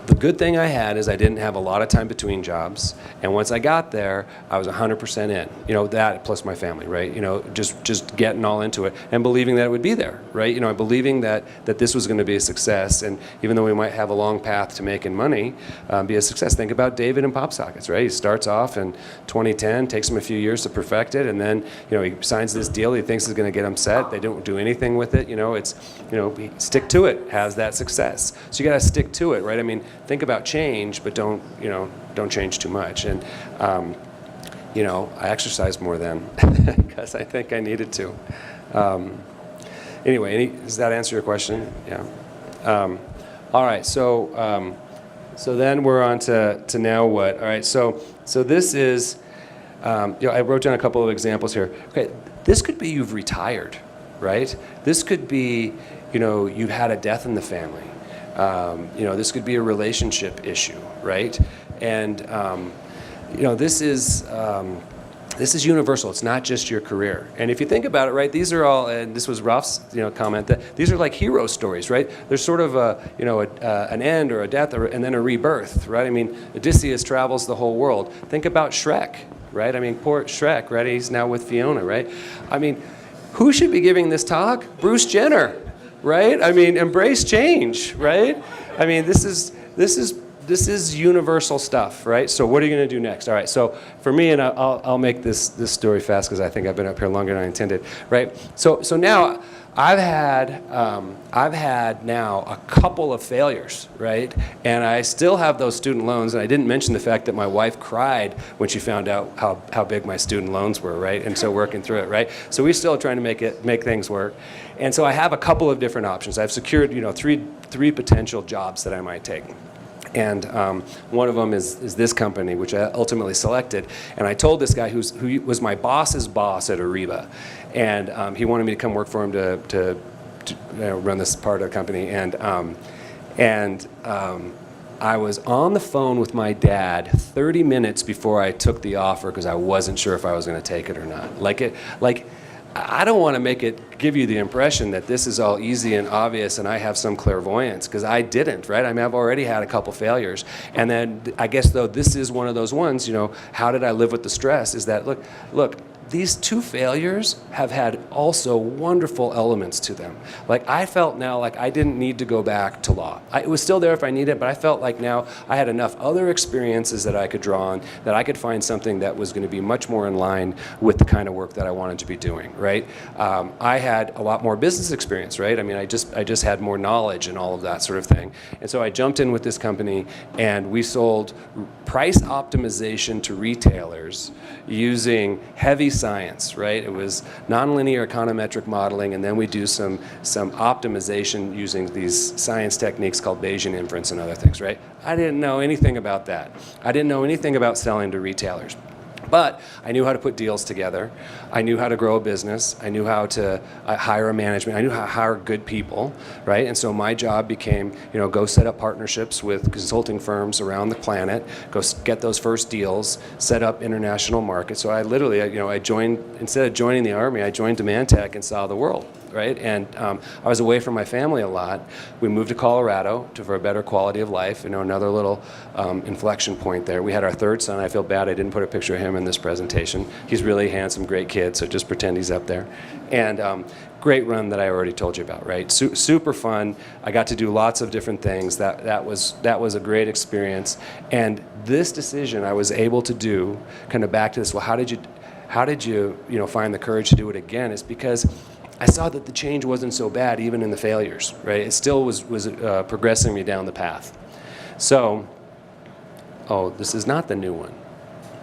The good thing I had is I didn't have a lot of time between jobs, and once I got there, I was 100% in. That plus my family, right? Just getting all into it and believing that it would be there, right? Believing that this was going to be a success, and even though we might have a long path to making money, be a success. Think about David and Pop Sockets, right? He starts off in 2010, takes him a few years to perfect it, and then he signs this deal he thinks is going to get him set. They don't do anything with it. Stick to it, has that success. So you got to stick to it, right? I mean, think about change, but don't change too much. And I exercised more then because I think I needed to. Anyway, does that answer your question? Yeah. All right. So then we're on to now what? All right. So this is. I wrote down a couple of examples here. Okay. This could be you've retired, right? This could be you've had a death in the family. This could be a relationship issue, right? And this is universal. It's not just your career. And if you think about it, right, these are all. And this was Ruff's, comment that these are like hero stories, right? There's sort of an end or a death and then a rebirth, right? I mean, Odysseus travels the whole world. Think about Shrek, right? I mean, poor Shrek, right? He's now with Fiona, right? I mean, who should be giving this talk? Bruce Jenner. Right? I mean, embrace change, right? I mean, this is universal stuff, right? So what are you going to do next? All right. So for me, and I'll make this story fast because I think I've been up here longer than I intended, right? So now I've had now a couple of failures, right? And I still have those student loans, and I didn't mention the fact that my wife cried when she found out how big my student loans were, right? And so working through it, right? So we're still trying to make things work. And so I have a couple of different options. I've secured, three potential jobs that I might take. And one of them is this company, which I ultimately selected. And I told this guy who was my boss's boss at Ariba, and he wanted me to come work for him to run this part of the company. And I was on the phone with my dad 30 minutes before I took the offer because I wasn't sure if I was going to take it or not. I don't want to give you the impression that this is all easy and obvious and I have some clairvoyance, because I didn't, right? I mean, I've already had a couple failures. And then I guess, though, this is one of those ones, how did I live with the stress? Is that, look, these 2 failures have had also wonderful elements to them. Like, I felt now like I didn't need to go back to law. It was still there if I needed it, but I felt like now I had enough other experiences that I could draw on, that I could find something that was going to be much more in line with the kind of work that I wanted to be doing, right? I had a lot more business experience, right? I mean, I just had more knowledge and all of that sort of thing. And so I jumped in with this company, and we sold price optimization to retailers using heavy science, right? It was nonlinear econometric modeling, and then we do some optimization using these science techniques called Bayesian inference and other things, right? I didn't know anything about that. I didn't know anything about selling to retailers. But I knew how to put deals together. I knew how to grow a business. I knew how to hire a management. I knew how to hire good people, right? And so my job became, go set up partnerships with consulting firms around the planet, go get those first deals, set up international markets. So I literally, I joined, instead of joining the Army, I joined Demand Tech and saw the world, right? And I was away from my family a lot. We moved to Colorado for a better quality of life. Another little inflection point there. We had our 3rd son. I feel bad I didn't put a picture of him in this presentation. He's really handsome, great kid, so just pretend he's up there. And great run that I already told you about, right? Super fun. I got to do lots of different things. That was a great experience. And this decision I was able to do, kind of back to this, well, how did you find the courage to do it again? Is because I saw that the change wasn't so bad even in the failures, right? It still was progressing me down the path. So, this is not the new one.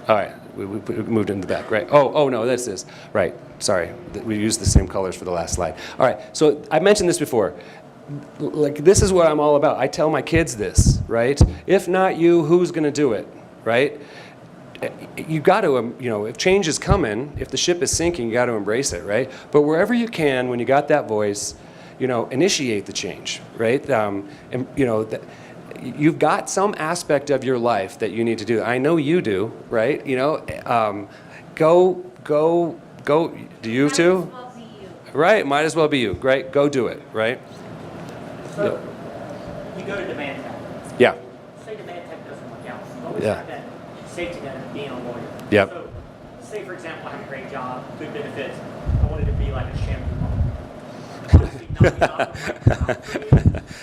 All right, we moved in the back, right? Oh no, this is, right, sorry. We used the same colors for the last slide. All right, so I mentioned this before. Like, this is what I'm all about. I tell my kids this, right? If not you, who's gonna do it, right? You got to, if change is coming, if the ship is sinking, you got to embrace it, right? But wherever you can, when you got that voice, initiate the change, right? You've got some aspect of your life that you need to do. I know you do, right? Go. Do you too? Might as well be you. Right, might as well be you. Right, go do it, right? So, you go to Demand Tech. Yeah. Say Demand Tech doesn't work out. You always Yeah. have that safety net of being a lawyer. Yep. So, say for example, I have a great job, good benefits. I wanted to be like a shampoo model. Obviously not.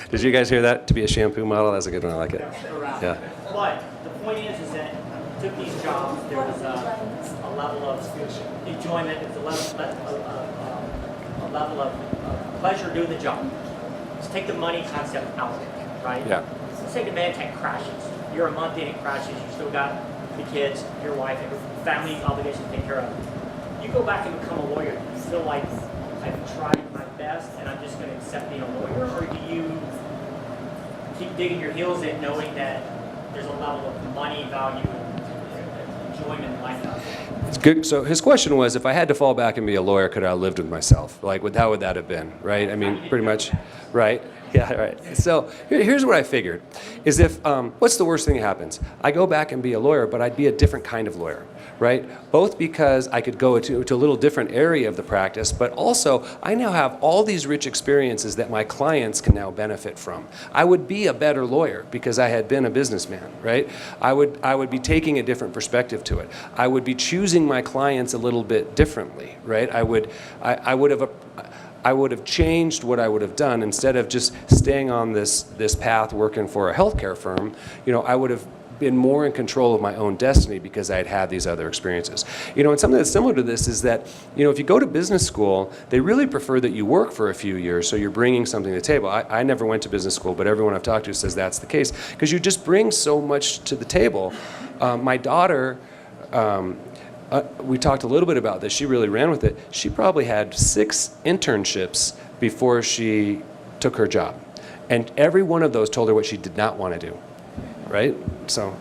Did you guys hear that? To be a shampoo model? That's a good one. I like it. Yeah. But the point is that you took these jobs. There was a level of enjoyment. There was a level of pleasure doing the job. Let's take the money concept out of it, right? Yeah. Let's say Demand Tech crashes. You're a month in, it crashes. You still got the kids, your wife, and your family obligations to take care of. You go back and become a lawyer. You feel like I've tried my best and I'm just going to accept being a lawyer, or do you keep digging your heels in knowing that there's a level of money value and enjoyment in life out there? It's good. So his question was, if I had to fall back and be a lawyer, could I have lived with myself? Like, how would that have been, right? I mean, pretty much, right? Yeah, right. So here's what I figured, is if, what's the worst thing that happens? I go back and be a lawyer, but I'd be a different kind of lawyer, right? Both because I could go to a little different area of the practice, but also I now have all these rich experiences that my clients can now benefit from. I would be a better lawyer because I had been a businessman, right? I would be taking a different perspective to it. I would be choosing my clients a little bit differently, right? I would have changed what I would have done. Instead of just staying on this path working for a healthcare firm, I would have been more in control of my own destiny because I had had these other experiences. And something that's similar to this is that, if you go to business school, they really prefer that you work for a few years so you're bringing something to the table. I never went to business school, but everyone I've talked to says that's the case because you just bring so much to the table. My daughter, we talked a little bit about this. She really ran with it. She probably had 6 internships before she took her job. And every one of those told her what she did not want to do, right? So,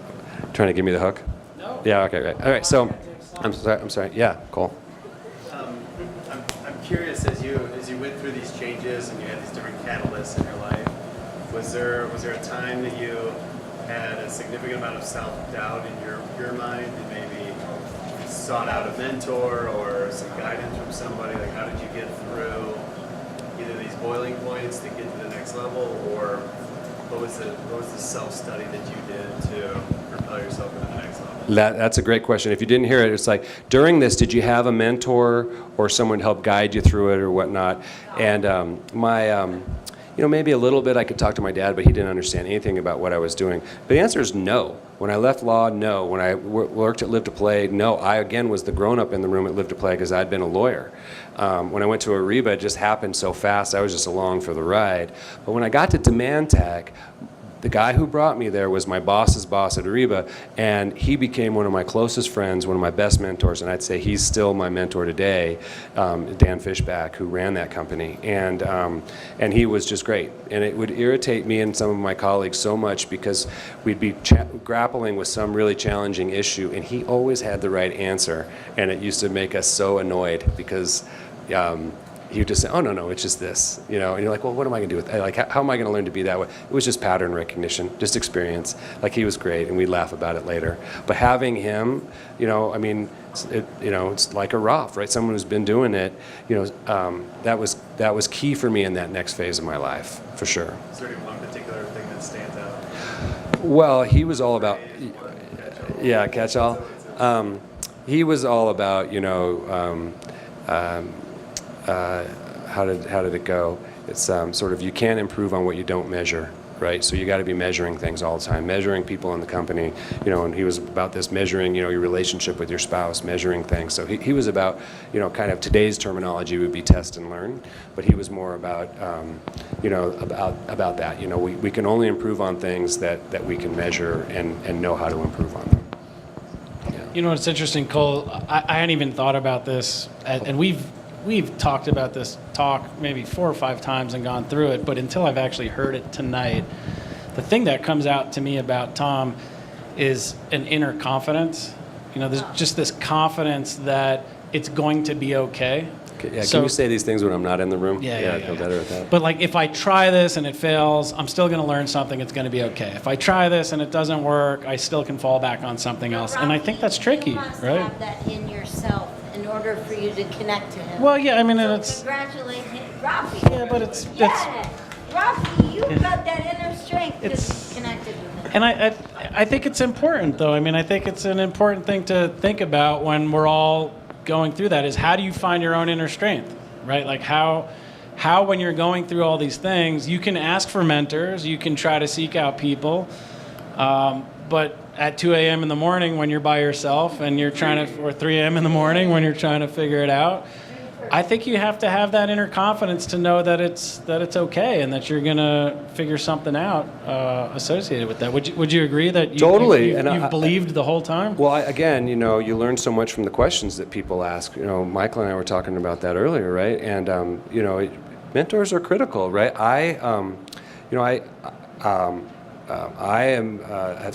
trying to give me the hook? No. Yeah, okay, right. All right, so, I'm sorry. Yeah, Cole. I'm curious, as you went through these changes and you had these different catalysts in your life, was there a time that you had a significant amount of self-doubt in your mind and maybe sought out a mentor or some guidance from somebody? Like, how did you get through either these boiling points to get to the next level, or what was the self-study that you did to propel yourself to the next level? That's a great question. If you didn't hear it, it's like, during this, did you have a mentor or someone to help guide you through it or whatnot? And maybe a little bit I could talk to my dad, but he didn't understand anything about what I was doing. But the answer is no. When I left law, no. When I worked at Live to Play, no. I, again, was the grown-up in the room at Live to Play because I'd been a lawyer. When I went to Ariba, it just happened so fast. I was just along for the ride. But when I got to Demand Tech, the guy who brought me there was my boss's boss at Ariba, and he became one of my closest friends, one of my best mentors, and I'd say he's still my mentor today, Dan Fishback, who ran that company, and he was just great. And it would irritate me and some of my colleagues so much because we'd be grappling with some really challenging issue, and he always had the right answer, and it used to make us so annoyed because he would just say, oh, no, it's just this, and you're like, well, what am I going to do with that? Like, how am I going to learn to be that way? It was just pattern recognition, just experience. Like, he was great, and we'd laugh about it later. But having him, it's like a Roth, right? Someone who's been doing it, that was key for me in that next phase of my life, for sure. Is there any one particular thing that stands out? Well, he was all about, catch-all. He was all about, how did it go? It's sort of, you can't improve on what you don't measure, right? So you got to be measuring things all the time, measuring people in the company, and he was about this measuring, your relationship with your spouse, measuring things. So he was about, kind of today's terminology would be test and learn, but he was more about, about that. We can only improve on things that we can measure and know how to improve on them. Yeah. It's interesting, Cole. I hadn't even thought about this, and we've talked about this talk maybe 4 or 5 times and gone through it, but until I've actually heard it tonight, the thing that comes out to me about Tom is an inner confidence. There's just this confidence that it's going to be okay. Yeah, can you say these things when I'm not in the room? Yeah. I feel better at that. But like, if I try this and it fails, I'm still going to learn something. It's going to be okay. If I try this and it doesn't work, I still can fall back on something else. And I think that's tricky, You must right? have that in yourself in order for you to connect to him. Well, yeah, and So it's congratulate him, Rafi. yeah, but it's Rafi, you've got that inner strength to It's- be connected with him. and I think it's important though. I think it's an important thing to think about when we're all going through that, is how do you find your own inner strength, right? Like how when you're going through all these things, you can ask for mentors, you can try to seek out people, but at 2 a.m. in the morning when you're by yourself and you're trying to, or 3 a.m. in the morning when you're trying to figure it out, I think you have to have that inner confidence to know that it's okay and that you're gonna figure something out associated with that. Would you agree that Totally. you've believed the whole time? Well, again, you learn so much from the questions that people ask. Michael and I were talking about that earlier, right? And mentors are critical, right? Have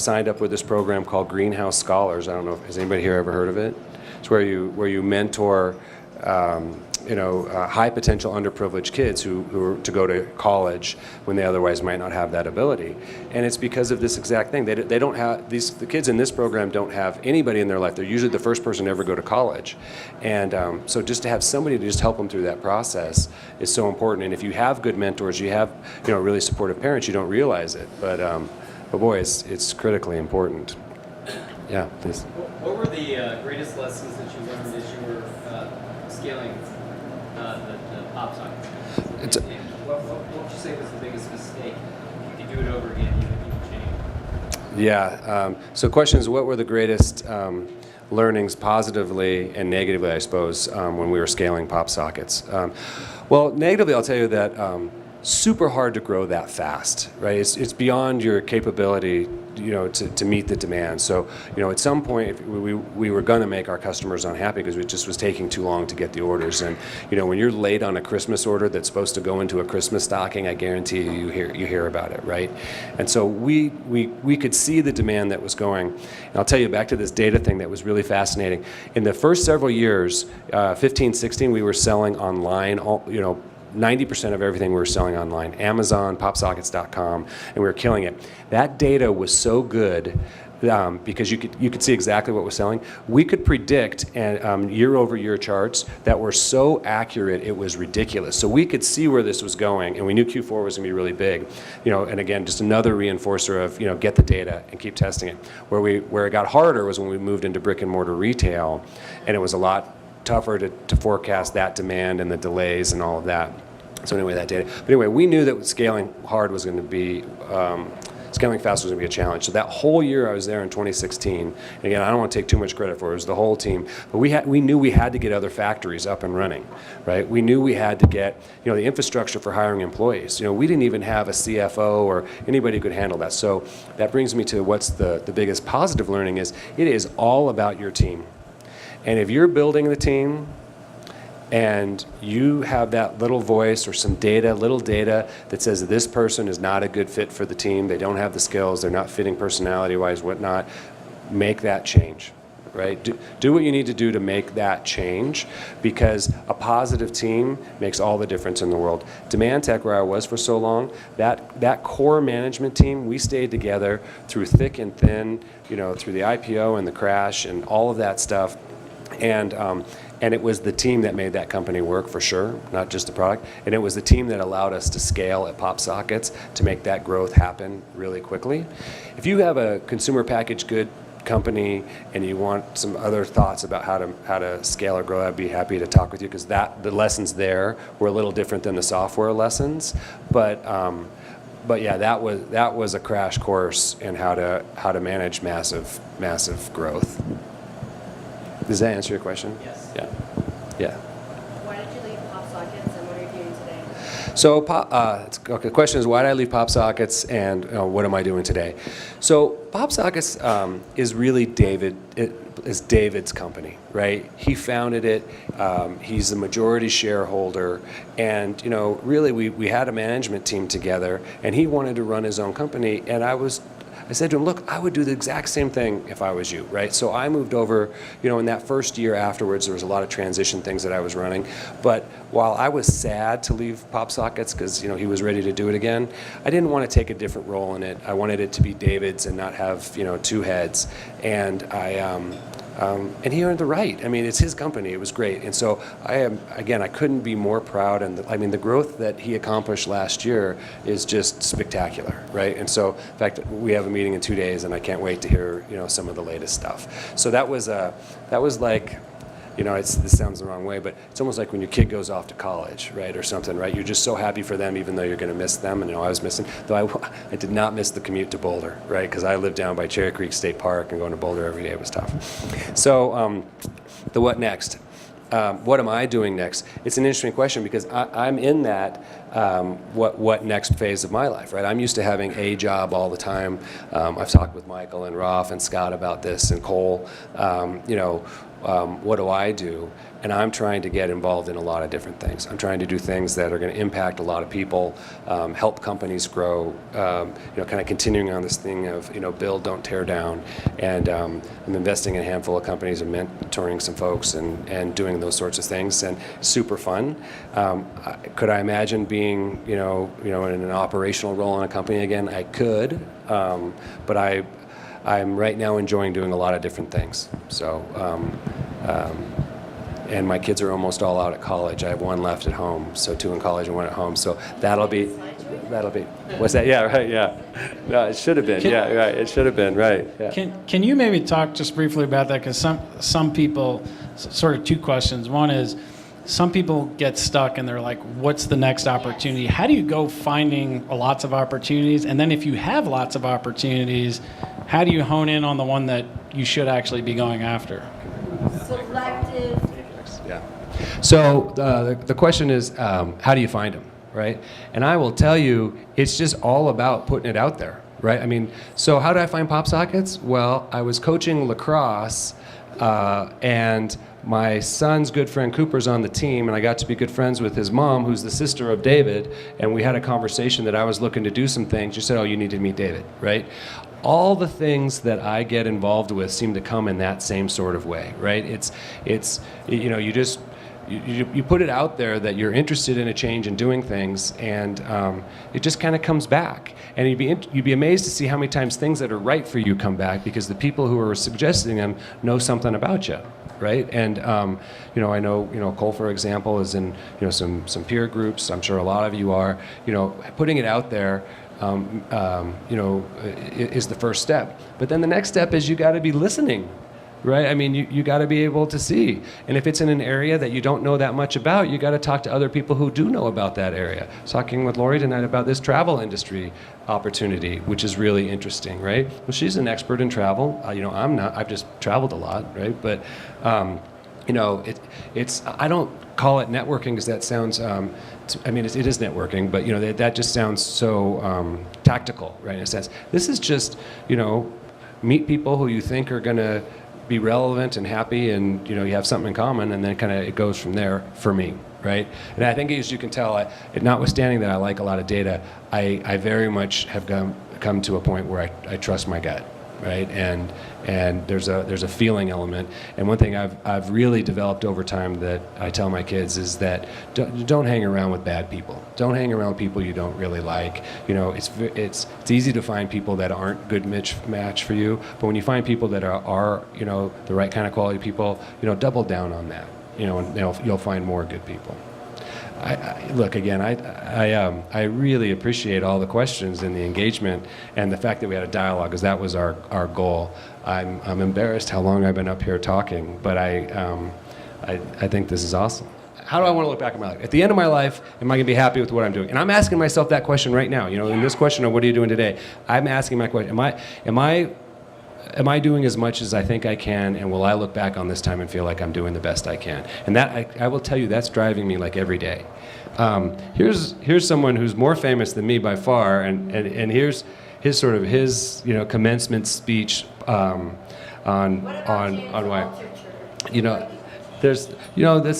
signed up with this program called Greenhouse Scholars. I don't know if has anybody here ever heard of it. It's where you mentor high potential underprivileged kids who are to go to college when they otherwise might not have that ability. And it's because of this exact thing. They don't have, the kids in this program don't have anybody in their life. They're usually the first person to ever go to college. And so just to have somebody to just help them through that process is so important. And if you have good mentors, you have really supportive parents, you don't realize it. But boy, it's critically important. Yeah, please. What were the greatest lessons that you learned as you were scaling the pop socket? And what would you say was the biggest mistake? If you could do it over again, you would change? Yeah. So the question is, what were the greatest learnings positively and negatively, I suppose, when we were scaling pop sockets? Well, negatively, I'll tell you that super hard to grow that fast, right? It's beyond your capability, to meet the demand. So, at some point we were going to make our customers unhappy because it just was taking too long to get the orders. And when you're late on a Christmas order that's supposed to go into a Christmas stocking, I guarantee you hear about it, right? And so we could see the demand that was going. And I'll tell you, back to this data thing that was really fascinating. In the first several years, 15, 16, we were selling online, 90% of everything we were selling online, Amazon, popsockets.com, and we were killing it. That data was so good because you could see exactly what was selling. We could predict year-over-year charts that were so accurate it was ridiculous. So we could see where this was going, and we knew Q4 was going to be really big. And again, just another reinforcer of get the data and keep testing it. Where it got harder was when we moved into brick and mortar retail, and it was a lot tougher to forecast that demand and the delays and all of that. So anyway, that data. But anyway, we knew that scaling fast was going to be a challenge. So that whole year I was there in 2016, and again, I don't want to take too much credit for it, it was the whole team, but we knew we had to get other factories up and running, right? We knew we had to get, the infrastructure for hiring employees. We didn't even have a CFO or anybody who could handle that. So that brings me to what's the biggest positive learning is, it is all about your team. And if you're building the team, and you have that little voice or some little data that says that this person is not a good fit for the team, they don't have the skills, they're not fitting personality-wise, whatnot, make that change, right? Do what you need to do to make that change, because a positive team makes all the difference in the world. Demand Tech, where I was for so long, that core management team, we stayed together through thick and thin, through the IPO and the crash and all of that stuff. And it was the team that made that company work for sure, not just the product. And it was the team that allowed us to scale at PopSockets to make that growth happen really quickly. If you have a consumer packaged good company and you want some other thoughts about how to scale or grow, I'd be happy to talk with you, because the lessons there were a little different than the software lessons. But yeah, that was a crash course in how to manage massive growth. Does that answer your question? Yes. Yeah. Why did you leave PopSockets and what are you doing today? So the question is, why did I leave PopSockets and what am I doing today? So PopSockets is really David's company, right? He founded it. He's the majority shareholder, and really we had a management team together, and he wanted to run his own company, and I said to him, look, I would do the exact same thing if I was you, right? So I moved over, in that first year afterwards, there was a lot of transition things that I was running. But while I was sad to leave PopSockets because, he was ready to do it again, I didn't want to take a different role in it. I wanted it to be David's and not have, two heads. And and he earned the right. I mean, it's his company. It was great. And so I couldn't be more proud. And the growth that he accomplished last year is just spectacular, right? And so, in fact, we have a meeting in 2 days, and I can't wait to hear, some of the latest stuff. So that was like, this sounds the wrong way, but it's almost like when your kid goes off to college, right, or something, right? You're just so happy for them, even though you're going to miss them. And I was missing, though I did not miss the commute to Boulder, right? Because I lived down by Cherry Creek State Park, and going to Boulder every day was tough. So the what next? What am I doing next? It's an interesting question, because I'm in that what next phase of my life, right? I'm used to having a job all the time. I've talked with Michael and Rolf and Scott about this, and Cole. What do I do? And I'm trying to get involved in a lot of different things. I'm trying to do things that are going to impact a lot of people, help companies grow, kind of continuing on this thing of, build, don't tear down. And I'm investing in a handful of companies and mentoring some folks and doing those sorts of things, and super fun. Could I imagine being, in an operational role in a company again? I could, but I'm right now enjoying doing a lot of different things. So, and my kids are almost all out at college. I have one left at home, so 2 in college and 1 at home. So that'll be, what's that? Yeah, right, yeah. No, it should have been, yeah, right, it should have been, right. Yeah. Can you maybe talk just briefly about that? Because some people, sort of 2 questions. One is, some people get stuck and they're like, what's the next opportunity? How do you go finding lots of opportunities? And then if you have lots of opportunities, how do you hone in on the one that you should actually be going after? Selective. Yeah. So the question is, how do you find them, right? And I will tell you, it's just all about putting it out there, right? I mean, so how did I find PopSockets? Well, I was coaching lacrosse, and my son's good friend Cooper's on the team, and I got to be good friends with his mom, who's the sister of David, and we had a conversation that I was looking to do some things. She said, oh, you need to meet David, right? All the things that I get involved with seem to come in that same sort of way, right? It's you just, you put it out there that you're interested in a change and doing things, and it just kind of comes back. And you'd be amazed to see how many times things that are right for you come back because the people who are suggesting them know something about you, right? And I know Cole, for example, is in some peer groups. I'm sure a lot of you are. Putting it out there. Is the first step. But then the next step is you got to be listening, right? I mean, you got to be able to see. And if it's in an area that you don't know that much about, you got to talk to other people who do know about that area. I was talking with Lori tonight about this travel industry opportunity, which is really interesting, right? Well, she's an expert in travel. I'm not. I've just traveled a lot, right? But it's I don't call it networking because that sounds. It is networking, but that just sounds so tactical, right? In a sense, this is just meet people who you think are going to be relevant and happy, and you have something in common, and then kind of it goes from there for me, right? And I think, as you can tell, notwithstanding that I like a lot of data, I very much have come to a point where I trust my gut, right? And there's a feeling element. And one thing I've really developed over time that I tell my kids is that don't hang around with bad people. Don't hang around with people you don't really like. It's easy to find people that aren't good match for you. But when you find people that are the right kind of quality people, double down on that. And you'll find more good people. Look, again, I really appreciate all the questions and the engagement and the fact that we had a dialogue, because that was our goal. I'm embarrassed how long I've been up here talking, but I think this is awesome. How do I want to look back at my life? At the end of my life, am I going to be happy with what I'm doing? And I'm asking myself that question right now. In this question of what are you doing today, I'm asking my question, am I doing as much as I think I can, and will I look back on this time and feel like I'm doing the best I can? And that, I will tell you, that's driving me like every day. Here's someone who's more famous than me by far, and here's his commencement speech on why. That's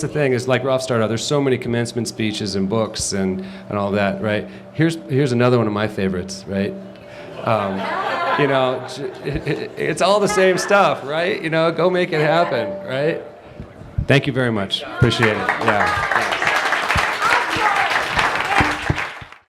the thing, is like Ralph started out, there's so many commencement speeches and books and all that, right? Here's another one of my favorites, right? It's all the same stuff, right? Go make it happen, right? Thank you very much. Appreciate it. Yeah.